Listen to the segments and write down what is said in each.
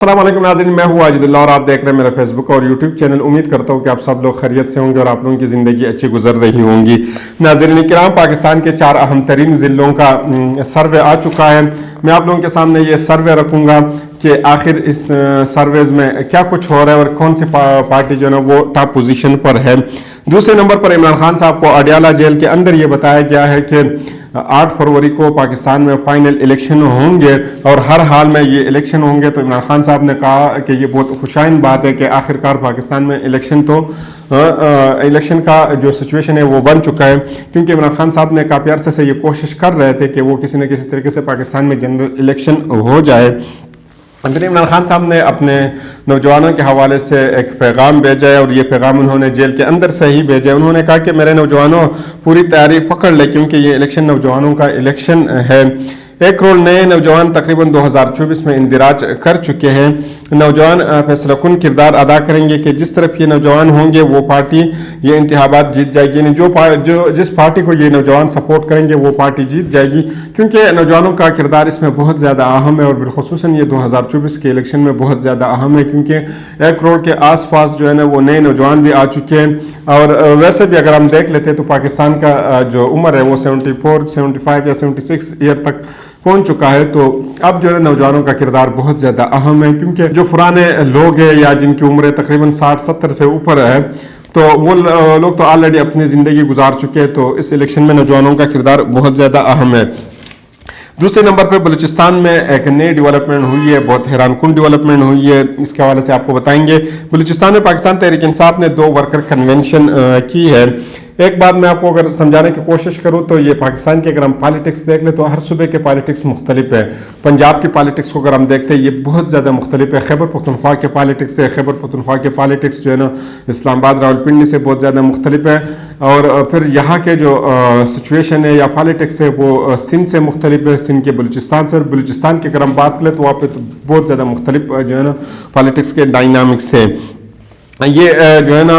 अस्सलाम वालेकुम नाज़रीन, मैं हूँ वाजिदुल्लाह और आप देख रहे हैं मेरा फेसबुक और यूट्यूब चैनल। उम्मीद करता हूँ कि आप सब लोग खैरियत से होंगे और आप लोगों की ज़िंदगी अच्छी गुजर रही होंगी। नाज़रीन किराम, पाकिस्तान के 4 अहम तरीन ज़िलों का सर्वे आ चुका है। मैं आप लोगों के सामने ये सर्वे रखूँगा कि आखिर इस सर्वेज़ में क्या कुछ हो रहा है और कौन सी पार्टी जो है ना वो टॉप पोजीशन पर है। दूसरे नंबर पर इमरान खान साहब को अडयाला जेल के अंदर ये बताया गया है कि 8 फरवरी को पाकिस्तान में फाइनल इलेक्शन होंगे और हर हाल में ये इलेक्शन होंगे। तो इमरान खान साहब ने कहा कि ये बहुत खुशाइन बात है कि आखिरकार पाकिस्तान में इलेक्शन का जो सिचुएशन है वो बन चुका है, क्योंकि इमरान खान साहब ने काफ़ी अरसे से ये कोशिश कर रहे थे कि वो किसी न किसी तरीके से पाकिस्तान में जनरल इलेक्शन हो जाए। अंदर इमरान खान साहब ने अपने नौजवानों के हवाले से एक पैगाम भेजा है और ये पैगाम उन्होंने जेल के अंदर से ही भेजा है। उन्होंने कहा कि मेरे नौजवानों, पूरी तैयारी पकड़ ले, क्योंकि ये इलेक्शन नौजवानों का इलेक्शन है। 1 करोड़ नए नौजवान तकरीबन 2024 में इंदिराज कर चुके हैं। नौजवान फैसलाकुन किरदार अदा करेंगे कि जिस तरफ ये नौजवान होंगे वो पार्टी ये इंतखाबात जीत जाएगी। यानी जिस पार्टी को ये नौजवान सपोर्ट करेंगे वो पार्टी जीत जाएगी, क्योंकि नौजवानों का किरदार इसमें बहुत ज़्यादा अहम है और बिलखुसूसन ये 2024 के इलेक्शन में बहुत ज़्यादा अहम है, क्योंकि 1 करोड़ के आसपास जो है ना वो नए नौजवान भी आ चुके हैं। और वैसे भी अगर हम देख लेते हैं तो पाकिस्तान का जो उम्र है वो 74, 75 या 76 ईयर तक पहुंच चुका है। तो अब जो है नौजवानों का किरदार बहुत ज़्यादा अहम है, क्योंकि जो पुराने लोग हैं या जिनकी उम्र तकरीबन 60-70 से ऊपर है तो वो लोग तो ऑलरेडी अपनी ज़िंदगी गुजार चुके हैं। तो इस इलेक्शन में नौजवानों का किरदार बहुत ज़्यादा अहम है। दूसरे नंबर पर बलूचिस्तान में एक नई डेवलपमेंट हुई है, बहुत हैरानकुन डेवलपमेंट हुई है। इसके हवाले से आपको बताएंगे। बलूचिस्तान में पाकिस्तान तहरीक इंसाफ ने 2 वर्कर कन्वेंशन की है। एक बात मैं आपको अगर समझाने की कोशिश करूं तो ये पाकिस्तान के अगर हम पॉलिटिक्स देख लें तो हर सूबे के पॉलिटिक्स मुख्तलिफ है। पंजाब की पॉलिटिक्स को अगर हम देखते हैं ये बहुत ज़्यादा मुख्तलिफ है। खैबर पख्तूनख्वा के पॉलिटिक्स से, खैबर पख्तूनख्वा के पॉलिटिक्स जो है ना इस्लामाबाद रावलपिंडी से बहुत ज़्यादा मुख्तलिफ है। और फिर यहाँ के जो सिचुएशन है या पॉलिटिक्स है वो सिंध से मुख्तलिफ है, सिंध के बलूचिस्तान से। और बलूचिस्तान की अगर हम बात करें तो वहाँ पर तो बहुत ज़्यादा मुख्तलिफ जो है ना पॉलिटिक्स के डायनामिक्स है। ये जो है ना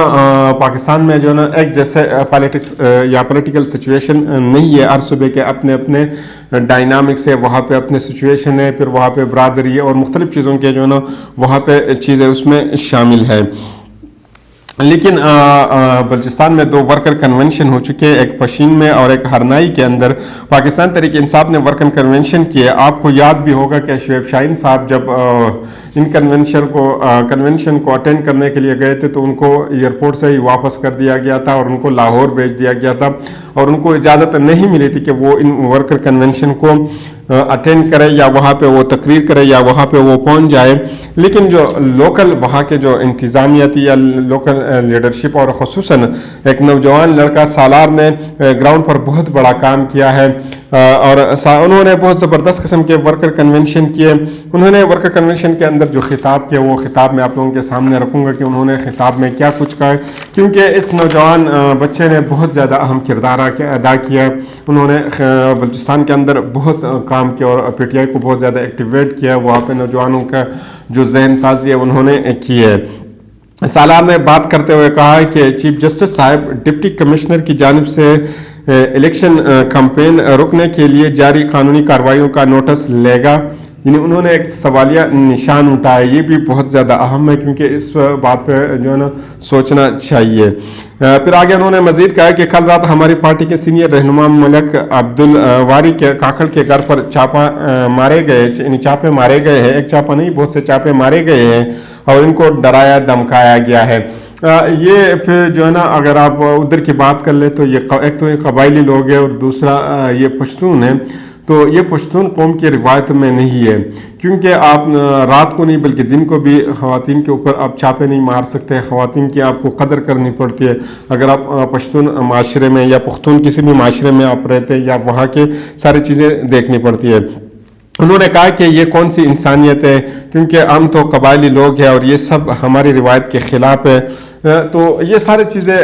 पाकिस्तान में जो है ना एक जैसे पॉलिटिक्स या पॉलिटिकल सिचुएशन नहीं है। हर सूबे के अपने अपने डायनामिक्स है, वहाँ पे अपने सिचुएशन है, फिर वहाँ पे बरादरी है और मुख्तलिफ चीज़ों के जो है ना वहाँ पे चीज़ें उसमें शामिल है। लेकिन बलूचिस्तान में 2 वर्कर कन्वेंशन हो चुके हैं, एक पशीन में और एक हरनाई के अंदर। पाकिस्तान तहरीक इंसाफ ने वर्कर कन्वेंशन किए। आपको याद भी होगा कि शुएब शाहीन साहब जब इन कन्वेंशन को अटेंड करने के लिए गए थे तो उनको एयरपोर्ट से ही वापस कर दिया गया था और उनको लाहौर भेज दिया गया था और उनको इजाज़त नहीं मिली थी कि वो इन वर्कर कन्वेंशन को अटेंड करे या वहाँ पे वो तकरीर करे या वहाँ पे वो पहुँच जाए। लेकिन जो लोकल वहाँ के जो इंतज़ामिया थी या लोकल लीडरशिप और ख़ुसूसन एक नौजवान लड़का सालार ने ग्राउंड पर बहुत बड़ा काम किया है और उन्होंने बहुत ज़बरदस्त किस्म के वर्कर कन्वेंशन किए। उन्होंने वर्कर कन्वेंशन के अंदर जो खिताब किया वो खिताब मैं आप लोगों के सामने रखूँगा कि उन्होंने खिताब में क्या कुछ कहा, क्योंकि इस नौजवान बच्चे ने बहुत ज़्यादा अहम किरदार अदा किया। उन्होंने बलूचिस्तान के अंदर बहुत काम किया और PTI को बहुत ज़्यादा एक्टिवेट किया। वहाँ पर नौजवानों का जो जहन साजी है उन्होंने की है। सालार ने बात करते हुए कहा है कि चीफ जस्टिस साहब डिप्टी कमिश्नर की जानिब से इलेक्शन कैंपेन रुकने के लिए जारी कानूनी कार्रवाइयों का नोटिस लेगा। यानी उन्होंने एक सवालिया निशान उठाया। ये भी बहुत ज़्यादा अहम है, क्योंकि इस बात पे जो है ना सोचना चाहिए। फिर आगे उन्होंने मजीद कहा कि कल रात हमारी पार्टी के सीनियर रहनुमा मलिक अब्दुल वारी के काकड़ के घर पर चापे मारे गए हैं। एक चापा नहीं, बहुत से चापे मारे गए हैं और इनको डराया धमकाया गया है। ये फिर जो है ना अगर आप उधर की बात कर ले तो ये एक तो ये कबायली लोग हैं और दूसरा ये पश्तून है। तो ये पश्तून कौम की रिवायत में नहीं है, क्योंकि आप रात को नहीं बल्कि दिन को भी ख़वातीन के ऊपर आप छापे नहीं मार सकते। ख़वातीन की आपको कदर करनी पड़ती है। अगर आप पश्तून माशरे में या पुख्तून किसी भी माशरे में आप रहते हैं या वहाँ के सारी चीज़ें देखनी पड़ती है। उन्होंने कहा कि ये कौन सी इंसानियत है, क्योंकि हम तो कबायली लोग हैं और ये सब हमारी रिवायत के ख़िलाफ़ है। تو یہ ساری چیزیں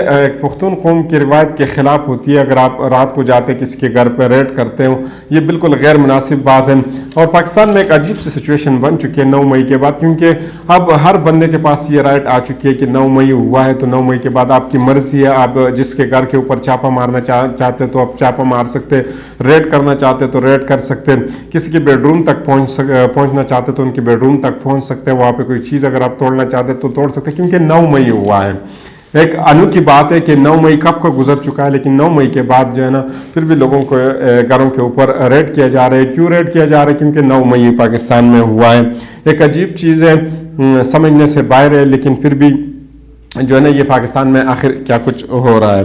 پختون قوم کی روایت کے خلاف ہوتی ہے. اگر آپ رات کو جاتے کسی کے گھر پہ ریڈ کرتے ہو, یہ بالکل غیر مناسب بات ہے. اور پاکستان میں ایک عجیب سی سچویشن بن چکی ہے 9 مئی کے بعد, کیونکہ اب ہر بندے کے پاس یہ رائٹ آ چکی ہے کہ 9 مئی ہوا ہے تو 9 مئی کے بعد آپ کی مرضی ہے, آپ جس کے گھر کے اوپر چھاپا مارنا چاہتے تو آپ چھاپا مار سکتے, ریڈ کرنا چاہتے تو ریڈ کر سکتے, کسی کے بیڈ روم تک پہنچنا چاہتے تو ان کے بیڈ روم تک پہنچ سکتے, وہاں پہ کوئی چیز اگر آپ توڑنا چاہتے تو توڑ سکتے, کیونکہ 9 مئی ہوا ہے. ایک انوکھی بات ہے کہ 9 مئی کب کا گزر چکا ہے, لیکن 9 مئی کے بعد جو ہے نا پھر بھی لوگوں کو گھروں کے اوپر ریڈ کیا جا رہا ہے. کیوں ریڈ کیا جا رہا ہے؟ کیونکہ 9 مئی پاکستان میں ہوا ہے. ایک عجیب چیز ہے, سمجھنے سے باہر ہے, لیکن پھر بھی جو ہے نا یہ پاکستان میں آخر کیا کچھ ہو رہا ہے.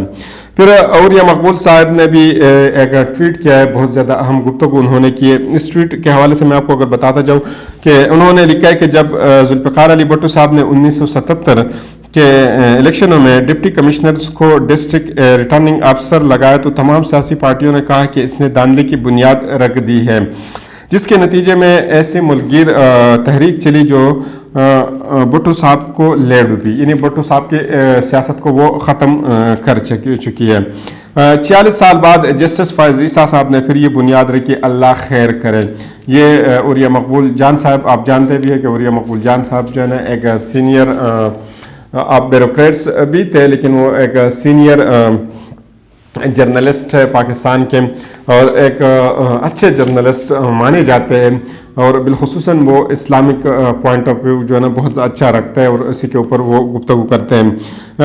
پھر اوریہ مقبول صاحب نے بھی ایک ٹویٹ کیا ہے, بہت زیادہ اہم گفتگو انہوں نے کی ہے. اس ٹویٹ کے حوالے سے میں آپ کو اگر بتاتا جاؤں کہ انہوں نے لکھا ہے کہ جب ذوالفقار علی بھٹو صاحب نے 1977 کے الیکشنوں میں ڈپٹی کمشنرز کو ڈسٹرکٹ ریٹرننگ آفیسر لگایا تو تمام سیاسی پارٹیوں نے کہا کہ اس نے دھاندلی کی بنیاد رکھ دی ہے, جس کے نتیجے میں ایسے ملک گیر تحریک چلی جو بھٹو صاحب کو لے ڈوبی, یعنی بھٹو صاحب کی سیاست کو وہ ختم کر چکی ہے. 46 سال بعد جسٹس فائز عیسیٰ صاحب نے پھر یہ بنیاد رکھی, اللہ خیر کرے. یہ اوریہ مقبول جان صاحب, آپ جانتے بھی ہیں کہ اوریہ مقبول جان صاحب جو ہے نا ایک سینئر, آپ بیوروکریٹس بھی تھے لیکن وہ ایک سینئر جرنلسٹ ہے پاکستان کے, اور ایک اچھے جرنلسٹ مانے جاتے ہیں, اور بالخصوصاً وہ اسلامک پوائنٹ آف ویو جو ہے نا بہت اچھا رکھتا ہے, اور اسی کے اوپر وہ گفتگو کرتے ہیں.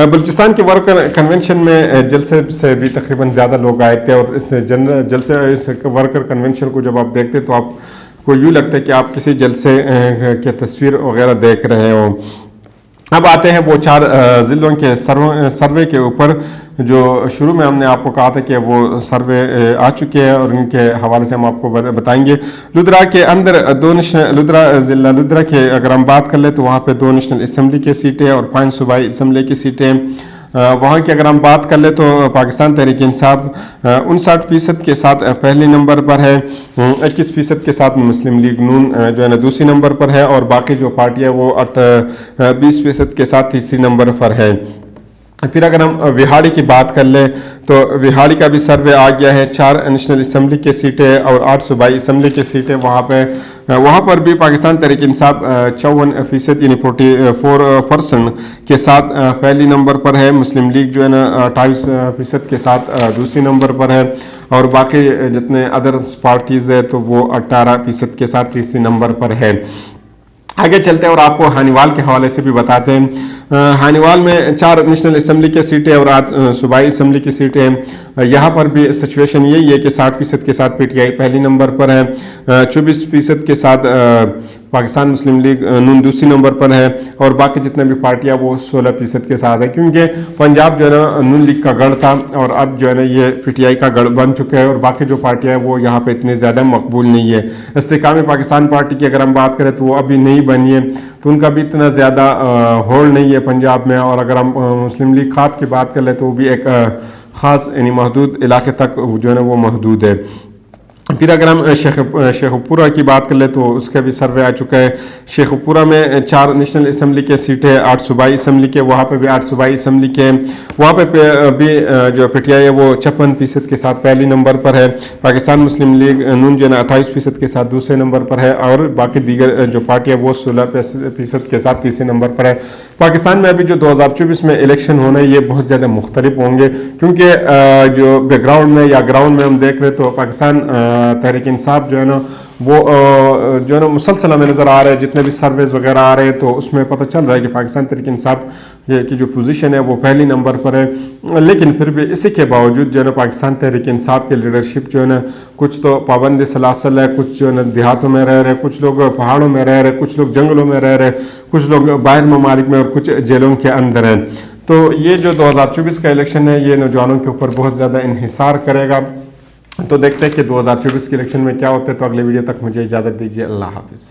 بلوچستان کے ورکر کنونشن میں جلسے سے بھی تقریباً زیادہ لوگ آئے تھے, اور اس جلسے اس ورکر کنونشن کو جب آپ دیکھتے تو آپ کو یوں لگتا ہے کہ آپ کسی جلسے کی تصویر وغیرہ دیکھ رہے ہو. اب آتے ہیں وہ 4 ضلعوں کے سروے کے اوپر, جو شروع میں ہم نے آپ کو کہا تھا کہ وہ سروے آ چکے ہیں, اور ان کے حوالے سے ہم آپ کو بتائیں گے. لدھرا کے اندر لدھرا ضلع لدھرا کے اگر ہم بات کر لیں تو وہاں پہ 2 نیشنل اسمبلی کی سیٹیں اور 5 صوبائی اسمبلی کی سیٹیں. وہاں کی اگر ہم بات کر لیں تو پاکستان تحریک انصاف 59% کے ساتھ پہلے نمبر پر ہے, 21% کے ساتھ مسلم لیگ نون جو ہے نا دوسری نمبر پر ہے, اور باقی جو پارٹی ہے وہ 20% کے ساتھ تیسری نمبر پر ہے. پھر اگر ہم وہاڑی کی بات کر لیں تو وہاڑی کا بھی سروے آ گیا ہے, 4 نیشنل اسمبلی کی سیٹیں اور 8 صوبائی اسمبلی کی سیٹیں. وہاں پر بھی پاکستان تحریک انصاف 54% یعنی 44% کے ساتھ پہلی نمبر پر ہے, مسلم لیگ جو ہے نا 28% کے ساتھ دوسری نمبر پر ہے, اور باقی جتنے ادرس پارٹیز ہے تو وہ 18% کے ساتھ تیسری نمبر پر ہے. آگے چلتے ہیں اور آپ کو ہانیوال کے حوالے سے بھی بتاتے ہیں. ہانیوال میں 4 نیشنل اسمبلی کی سیٹیں اور 8 صوبائی اسمبلی کی سیٹیں ہیں. یہاں پر بھی سچویشن یہی ہے کہ 60% کے ساتھ پی ٹی آئی پہلی نمبر پر ہے, 24% کے ساتھ پاکستان مسلم لیگ نون دوسری نمبر پر ہے, اور باقی جتنے بھی پارٹیاں وہ 16% کے ساتھ ہے, کیونکہ پنجاب جو ہے نا نون لیگ کا گڑھ تھا, اور اب جو ہے نا یہ پی ٹی آئی کا گڑھ بن چکا ہے, اور باقی جو پارٹیاں ہیں وہ یہاں پہ اتنے زیادہ مقبول نہیں ہے. استحکام پاکستان پارٹی کی اگر ہم بات کریں تو وہ ابھی نہیں بنی ہے, تو ان کا بھی اتنا زیادہ ہولڈ نہیں ہے پنجاب میں. اور اگر ہم مسلم لیگ خواب کی بات کر لیں تو وہ بھی ایک خاص یعنی محدود علاقے تک جو ہے نا وہ محدود ہے. پھر اگر ہم شیخ پورہ کی بات کر لیں تو اس کا بھی سروے آ چکا ہے. شیخ پورہ میں 4 نیشنل اسمبلی کے سیٹیں, 8 صوبائی اسمبلی کے, وہاں پہ بھی 8 صوبائی اسمبلی کے. وہاں پہ بھی جو پی ٹی آئی ہے وہ 56% کے ساتھ پہلی نمبر پر ہے, پاکستان مسلم لیگ نون جو ہے نا 28% کے ساتھ دوسرے نمبر پر ہے, اور باقی دیگر جو پارٹی ہے وہ 16% کے ساتھ تیسرے نمبر پر ہے. پاکستان میں ابھی جو 2024 میں الیکشن ہونے یہ بہت زیادہ مختلف ہوں گے, کیونکہ جو بیک گراؤنڈ میں یا گراؤنڈ میں ہم دیکھ رہے تو پاکستان تحریک انصاف جو ہے نا وہ جو ہے نا مسلسل ہمیں نظر آ رہا ہے. جتنے بھی سرویز وغیرہ آ رہے ہیں تو اس میں پتہ چل رہا ہے کہ پاکستان تحریک انصاف کی جو پوزیشن ہے وہ پہلی نمبر پر ہے. لیکن پھر بھی اسی کے باوجود جو ہے نا پاکستان تحریک انصاف کے لیڈرشپ جو ہے نا کچھ تو پابند سلاسل ہے, کچھ جو ہے نا دیہاتوں میں رہ رہے, کچھ لوگ پہاڑوں میں رہ رہے, کچھ لوگ جنگلوں میں رہ رہے, کچھ لوگ باہر ممالک میں, اور کچھ جیلوں کے اندر ہیں. تو یہ جو 2024 کا الیکشن ہے یہ نوجوانوں کے اوپر بہت زیادہ انحصار کرے گا. تو دیکھتے ہیں کہ 2024 کے الیکشن میں کیا ہوتا ہے. تو اگلے ویڈیو تک مجھے اجازت دیجیے. اللہ حافظ.